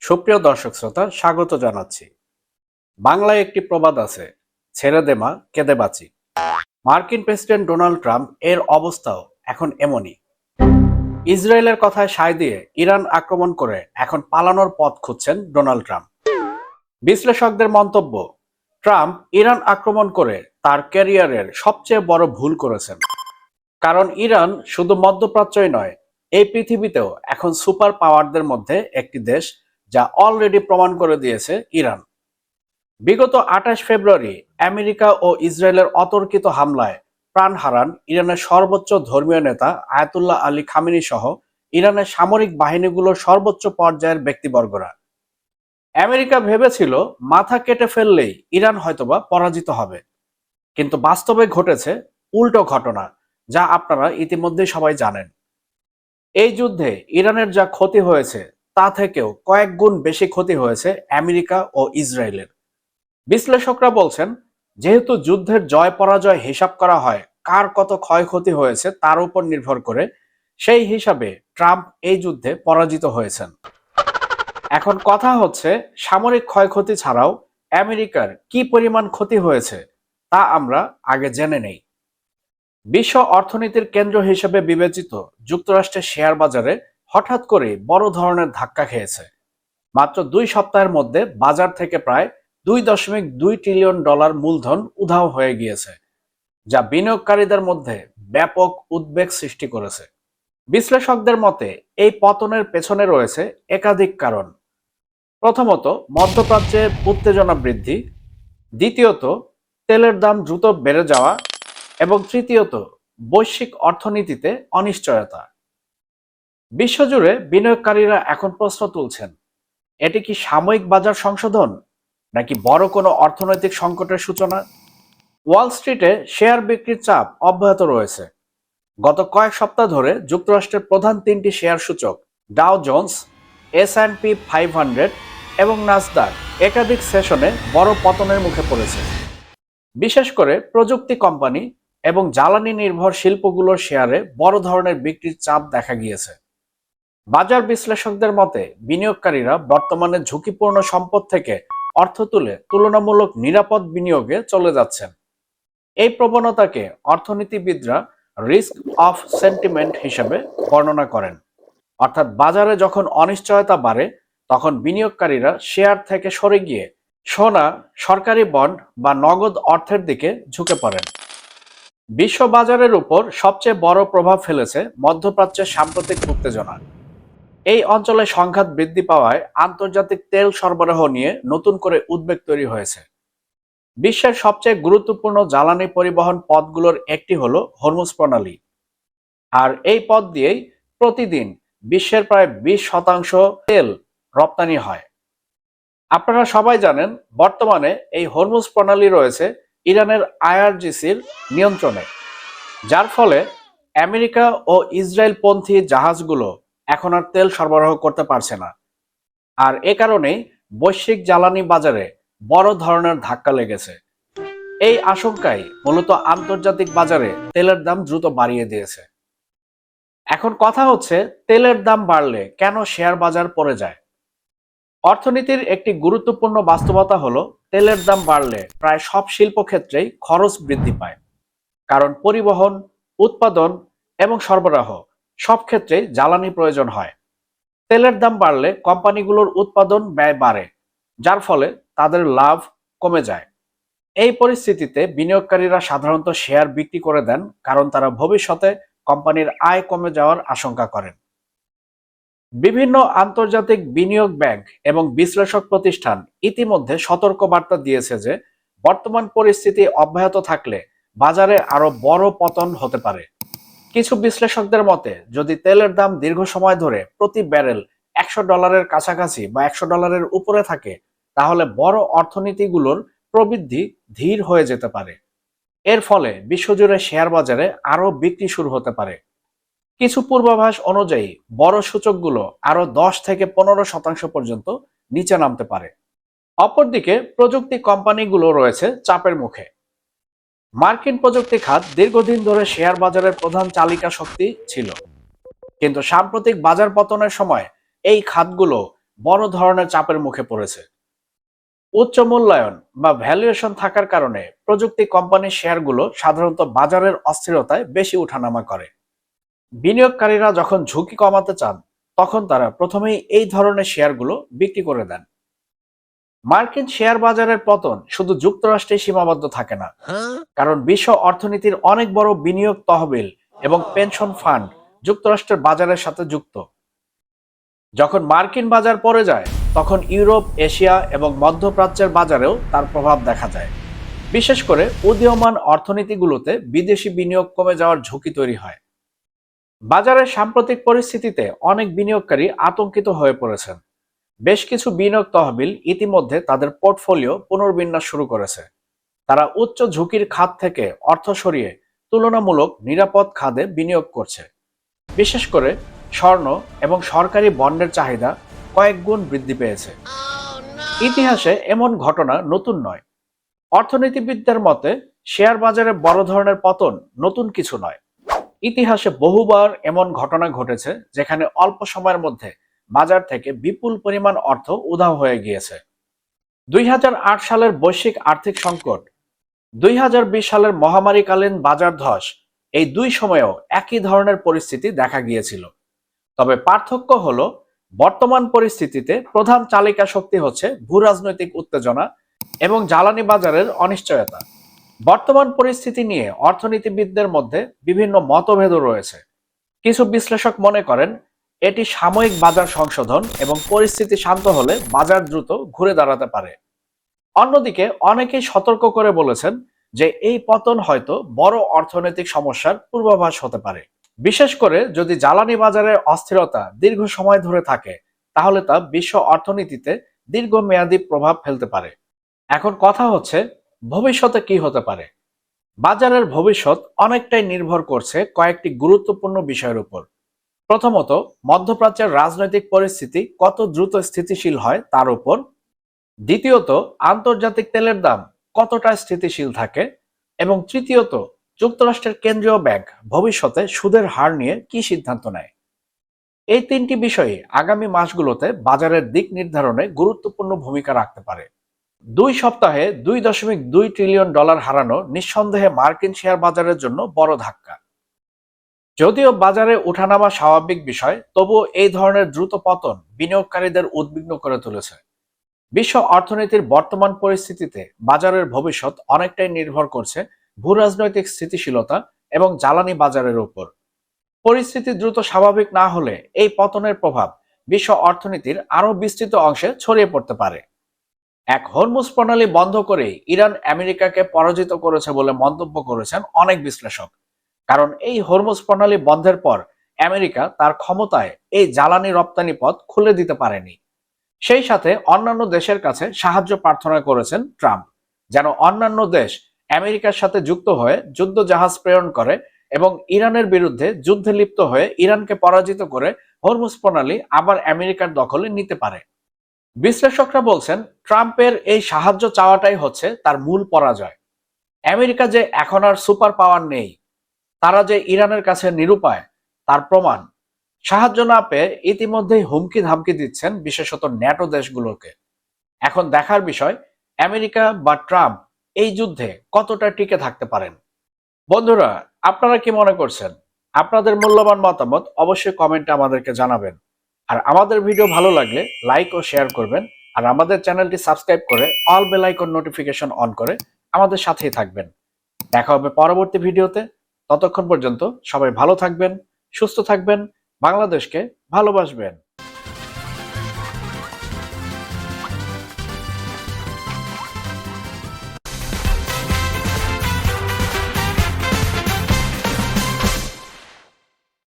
সুপ্রিয় দর্শক শ্রোতা, স্বাগত জানাচ্ছি। বাংলায় একটি প্রবাদ আছে, ছেড়ে দে মা কেঁদে বাঁচি। মার্কিন প্রেসিডেন্ট ডোনাল্ড ট্রাম্প এর অবস্থাও এখন এমনই। ইসরায়েলের কথায় সায় দিয়ে ইরান আক্রমণ করে এখন পালানোর পথ খুঁজছেন ডোনাল্ড ট্রাম্প। বিশ্লেষকদের মন্তব্য, ট্রাম্প ইরান আক্রমণ করে তার ক্যারিয়ারের সবচেয়ে বড় ভুল করেছেন। কারণ ইরান শুধু মধ্যপ্রাচ্যই নয়, এই পৃথিবীতেও এখন সুপার পাওয়ারদের মধ্যে একটি দেশ, যা অলরেডি প্রমাণ করে দিয়েছে ইরান। বিগত ২৮ ফেব্রুয়ারি আমেরিকা ও ইসরায়েলের অতর্কিত হামলায় প্রাণ হারান ইরানের সর্বোচ্চ ধর্মীয় নেতা আয়াতুল্লাহ আলী খামেনি সহ ইরানের সামরিক বাহিনীগুলোর সর্বোচ্চ পর্যায়ের ব্যক্তিবর্গরা। আমেরিকা ভেবেছিল মাথা কেটে ফেললেই ইরান হয়তোবা পরাজিত হবে, কিন্তু বাস্তবে ঘটেছে উল্টো ঘটনা, যা আপনারা ইতিমধ্যেই সবাই জানেন। এই যুদ্ধে ইরানের যা ক্ষতি হয়েছে তা থেকেও কয়েক গুণ বেশি ক্ষতি হয়েছে আমেরিকা ও ইসরায়েলের। বিশ্লেষকরা বলছেন, যেহেতু যুদ্ধের জয় পরাজয় হিসাব করা হয় কার কত ক্ষয়ক্ষতি হয়েছে তার উপর নির্ভর করে, সেই হিসাবে ট্রাম্প এই যুদ্ধে পরাজিত হয়েছেন। এখন কথা হচ্ছে, সামরিক ক্ষয়ক্ষতি ছাড়াও আমেরিকার কি পরিমাণ ক্ষতি হয়েছে তা আমরা আগে জেনে নেই। বিশ্ব অর্থনীতির কেন্দ্র হিসেবে বিবেচিত যুক্তরাষ্ট্রের শেয়ার বাজারে হঠাৎ করে বড় ধরনের ধাক্কা খেয়েছে। মাত্র ২ সপ্তাহের মধ্যে বাজার থেকে প্রায় $২.২ ট্রিলিয়ন মূলধন উধাও হয়ে গিয়েছে, যা বিনিয়োগকারীদের মধ্যে ব্যাপক উদ্বেগ সৃষ্টি করেছে। বিশ্লেষকদের মতে এই পতনের পেছনে রয়েছে একাধিক কারণ। প্রথমত, মধ্যপ্রাচ্যে উত্তেজনা বৃদ্ধি, দ্বিতীয়ত তেলের দাম দ্রুত বেড়ে যাওয়া, এবং তৃতীয়ত বৈশ্বিক অর্থনীতিতে অনিশ্চয়তা। বিশ্বজুড়ে বিনিয়োগকারীরা এখন প্রশ্ন তুলছেন, এটি কি সাময়িক বাজার সংশোধন, নাকি বড় কোনো অর্থনৈতিক সংকটের সূচনা? ওয়াল স্ট্রিটে শেয়ার বিক্রির চাপ অব্যাহত রয়েছে। গত কয়েক সপ্তাহ ধরে যুক্তরাষ্ট্রের প্রধান ৩টি শেয়ার সূচক ডাও জোন্স, S&P 500 এবং নাসদাক একাধিক সেশনে বড় পতনের মুখে পড়েছে। বিশেষ করে প্রযুক্তি কোম্পানি এবং জ্বালানি নির্ভর শিল্পগুলোর শেয়ারে বড় ধরনের বিক্রির চাপ দেখা গিয়েছে। বাজার বিশ্লেষকদের মতে বিনিয়োগকারীরা বর্তমানে ঝুঁকিপূর্ণ সম্পদ থেকে অর্থ তুলে তুলনামূলক নিরাপদ বিনিয়োগে চলে যাচ্ছেন। এই প্রবণতাকে অর্থনীতিবিদরা রিস্ক অফ সেন্টিমেন্ট হিসেবে বর্ণনা করেন। অর্থাৎ বাজারে যখন অনিশ্চয়তা বাড়ে, তখন বিনিয়োগকারীরা শেয়ার থেকে সরে গিয়ে সোনা, সরকারি বন্ড বা নগদ অর্থের দিকে ঝুঁকে পড়েন। বিশ্ব বাজারের উপর সবচেয়ে বড় প্রভাব ফেলেছে মধ্যপ্রাচ্যের সাম্প্রতিক উত্তেজনা। এই অঞ্চলে সংঘাত বৃদ্ধি পাওয়ায় আন্তর্জাতিক তেল সরবরাহ নিয়ে নতুন করে উদ্বেগ তৈরি হয়েছে। বিশ্বের সবচেয়ে গুরুত্বপূর্ণ জ্বালানি পরিবহন পথগুলোর একটি হলো হরমুজ প্রণালী, আর এই পথ দিয়েই প্রতিদিন বিশ্বের প্রায় 20% তেল রপ্তানি হয়। আপনারা সবাই জানেন, বর্তমানে এই হরমুজ প্রণালী রয়েছে ইরানের IRGCর নিয়ন্ত্রণে, যার ফলে আমেরিকা ও ইসরায়েলপন্থী জাহাজগুলো এখন আর তেল সরবরাহ করতে পারছে না। আর এ কারণেই বৈশ্বিক জ্বালানি বাজারে বড় ধরনের ধাক্কা লেগেছে। এই আশঙ্কাই মূলত আন্তর্জাতিক বাজারে তেলের দাম দ্রুত বাড়িয়ে দিয়েছে। এখন কথা হচ্ছে, তেলের দাম বাড়লে কেন শেয়ার বাজার পড়ে যায়? অর্থনীতির একটি গুরুত্বপূর্ণ বাস্তবতা হলো, তেলের দাম বাড়লে প্রায় সব শিল্পক্ষেত্রেই খরচ বৃদ্ধি পায়। কারণ পরিবহন, উৎপাদন এবং সরবরাহ সব ক্ষেত্রেই জ্বালানি প্রয়োজন হয়। তেলের দাম বাড়লে কোম্পানিগুলোর উৎপাদন ব্যয় বাড়ে, যার ফলে তাদের লাভ কমে যায়। এই পরিস্থিতিতে বিনিয়োগকারীরা সাধারণত শেয়ার বিক্রি করে দেন, কারণ তারা ভবিষ্যতে কোম্পানির আয় কমে যাওয়ার আশঙ্কা করেন। বিভিন্ন আন্তর্জাতিক বিনিয়োগ ব্যাংক এবং বিশ্লেষক প্রতিষ্ঠান ইতিমধ্যে সতর্কবার্তা দিয়েছে যে বর্তমান পরিস্থিতি অব্যাহত থাকলে বাজারে আরো বড় পতন হতে পারে। কিছু বিশ্লেষকদের মতে, যদি তেলের দাম দীর্ঘ সময় ধরে প্রতি ব্যারেল $100 কাছাকাছি বা $100 উপরে থাকে, তাহলে বড় অর্থনীতিগুলোর প্রবৃদ্ধি ধীর হয়ে যেতে পারে। এর ফলে বিশ্বজুড়ে শেয়ার বাজারে আরো বিক্রি শুরু হতে পারে। কিছু পূর্বাভাস অনুযায়ী বড় সূচকগুলো আরো 10 থেকে 15% পর্যন্ত নিচে নামতে পারে। অপরদিকে প্রযুক্তি কোম্পানিগুলো রয়েছে চাপের মুখে। মার্কিন প্রযুক্তি খাত দীর্ঘদিন ধরে শেয়ার বাজারের প্রধান চালিকা শক্তি ছিল, কিন্তু সাম্প্রতিক বাজার পতনের সময় এই খাতগুলো বড় ধরনের চাপের মুখে পড়েছে। উচ্চ মূল্যায়ন বা ভ্যালুয়েশন থাকার কারণে প্রযুক্তি কোম্পানির শেয়ারগুলো সাধারণত বাজারের অস্থিরতায় বেশি ওঠানামা করে। বিনিয়োগকারীরা যখন ঝুঁকি কমাতে চান, তখন তারা প্রথমেই এই ধরনের শেয়ারগুলো বিক্রি করে দেন। মার্কিন শেয়ার বাজারের পতন শুধু যুক্তরাষ্ট্রে সীমাবদ্ধ থাকে না, কারণ বিশ্ব অর্থনীতির অনেক বড় বিনিয়োগ তহবিল এবং পেনশন ফান্ড যুক্তরাষ্ট্রের বাজারের সাথে যুক্ত। যখন মার্কিন বাজার পড়ে যায়, তখন ইউরোপ, এশিয়া এবং মধ্যপ্রাচ্যের বাজারেও তার প্রভাব দেখা যায়। বিশেষ করে উদীয়মান অর্থনীতিগুলোতে বিদেশি বিনিয়োগ কমে যাওয়ার ঝুঁকি তৈরি হয়। বাজারের সাম্প্রতিক পরিস্থিতিতে অনেক বিনিয়োগকারী আতঙ্কিত হয়ে পড়েছেন। বেশ কিছু বিনিয়োগ তহবিল ইতিমধ্যে তাদের পোর্টফোলিও পুনর্বিন্যাস শুরু করেছে। তারা উচ্চ ঝুঁকির খাত থেকে অর্থ সরিয়ে তুলনামূলক নিরাপদ খাতে বিনিয়োগ করছে। বিশেষ করে স্বর্ণ এবং সরকারি বন্ডের চাহিদা কয়েক গুণ বৃদ্ধি পেয়েছে। ইতিহাসে এমন ঘটনা নতুন নয়। অর্থনীতিবিদদের মতে শেয়ার বাজারে বড় ধরনের পতন নতুন কিছু নয়। ইতিহাসে বহুবার এমন ঘটনা ঘটেছে যেখানে অল্প সময়ের মধ্যে বাজার থেকে বিপুল পরিমাণ অর্থ উধাও হয়ে গিয়েছে। 2008 সালের বৈশ্বিক আর্থিক সংকট, 2020 সালের মহামারীকালীন বাজার ধস, এই দুই সময়েও একই ধরনের পরিস্থিতি দেখা গিয়েছিল। তবে পার্থক্য হলো, বর্তমান পরিস্থিতিতে প্রধান চালিকা শক্তি হচ্ছে ভূরাজনৈতিক উত্তেজনা এবং জ্বালানি বাজারের অনিশ্চয়তা। বর্তমান পরিস্থিতি নিয়ে অর্থনীতিবিদদের মধ্যে বিভিন্ন মতভেদ রয়েছে। কিছু বিশ্লেষক মনে করেন এটি সাময়িক বাজার সংশোধন এবং পরিস্থিতি শান্ত হলে বাজার দ্রুত ঘুরে দাঁড়াতে পারে। অন্যদিকে অনেকেই সতর্ক করে বলেছেন যে এই পতন হয়তো বড় অর্থনৈতিক সমস্যার পূর্বাভাস হতে পারে। বিশেষ করে যদি জ্বালানি বাজারের অস্থিরতা দীর্ঘ সময় ধরে থাকে, তাহলে তা বিশ্ব অর্থনীতিতে দীর্ঘমেয়াদী প্রভাব ফেলতে পারে। এখন কথা হচ্ছে, ভবিষ্যতে কি হতে পারে? বাজারের ভবিষ্যৎ অনেকটাই নির্ভর করছে কয়েকটি গুরুত্বপূর্ণ বিষয়ের উপর। প্রথমত, মধ্যপ্রাচ্যের রাজনৈতিক পরিস্থিতি কত দ্রুত স্থিতিশীল হয় তার উপর। দ্বিতীয়ত, আন্তর্জাতিক তেলের দাম কতটা স্থিতিশীল থাকে। এবং তৃতীয়ত, যুক্তরাষ্ট্রের কেন্দ্রীয় ব্যাংক ভবিষ্যতে সুদের হার নিয়ে কি সিদ্ধান্ত নেয়। এই তিনটি বিষয়ে আগামী মাসগুলোতে বাজারের দিক নির্ধারণে গুরুত্বপূর্ণ ভূমিকা রাখতে পারে। 2 সপ্তাহে $2.2 ট্রিলিয়ন হারানো নিঃসন্দেহে মার্কিন শেয়ার বাজারের জন্য বড় ধাক্কা। যদিও বাজারে ওঠানামা স্বাভাবিক বিষয়, তবুও এই ধরনের দ্রুত পতন বিনিয়োগকারীদের উদ্বিগ্ন করে তুলেছে। বিশ্ব অর্থনীতির বর্তমান পরিস্থিতিতে বাজারের ভবিষ্যৎ অনেকটাই নির্ভর করছে ভূরাজনৈতিক স্থিতিশীলতা এবং জ্বালানি বাজারের উপর। পরিস্থিতি দ্রুত স্বাভাবিক না হলে এই পতনের প্রভাব বিশ্ব অর্থনীতির আরও বিস্তৃত অংশে ছড়িয়ে পড়তে পারে। এক হরমুজ প্রণালী বন্ধ করে ইরান আমেরিকাকে পরাজিত করেছে বলে মন্তব্য করেছেন অনেক বিশ্লেষক। কারণ এই হরমুজ প্রণালী বন্ধের পর আমেরিকা তার ক্ষমতায় এই জ্বালানি রপ্তানি পথ খুলে দিতে পারেনি। সেই সাথে অন্যান্য দেশের কাছে সাহায্য প্রার্থনা করেছেন ট্রাম্প, যেন অন্যান্য দেশ আমেরিকার সাথে যুক্ত হয়ে যুদ্ধ জাহাজ প্রেরণ করে এবং ইরানের বিরুদ্ধে যুদ্ধে লিপ্ত হয়ে ইরানকে পরাজিত করে হরমুজ প্রণালী আবার আমেরিকার দখলে নিতে পারে। বিশ্লেষকরা বলছেন ট্রাম্পের এই সাহায্য চাওয়াটাই হচ্ছে তার মূল পরাজয়। আমেরিকা যে এখন আর সুপার পাওয়ার নেই, তারা যে ইরানের কাছে নিরুপায়, তার প্রমাণ। সাহায্য না পেয়ে ইতিমধ্যেই হুমকি ধামকি দিচ্ছেন বিশেষত ন্যাটো দেশগুলোকে। এখন দেখার বিষয় আমেরিকা বা ট্রাম্প এই যুদ্ধে কতটা টিকে থাকতে পারেন। বন্ধুরা, আপনারা কি মনে করছেন? আপনাদের মূল্যবান মতামত অবশ্যই কমেন্টে আমাদেরকে জানাবেন। আর আমাদের ভিডিও ভালো লাগলে লাইক ও শেয়ার করবেন। আর আমাদের চ্যানেলটি সাবস্ক্রাইব করে all bell icon notification on করে আমাদের সাথেই থাকবেন। দেখা হবে পরবর্তী ভিডিওতে। ততক্ষণ পর্যন্ত সবাই ভালো থাকবেন, সুস্থ থাকবেন, বাংলাদেশকে ভালোবাসবেন।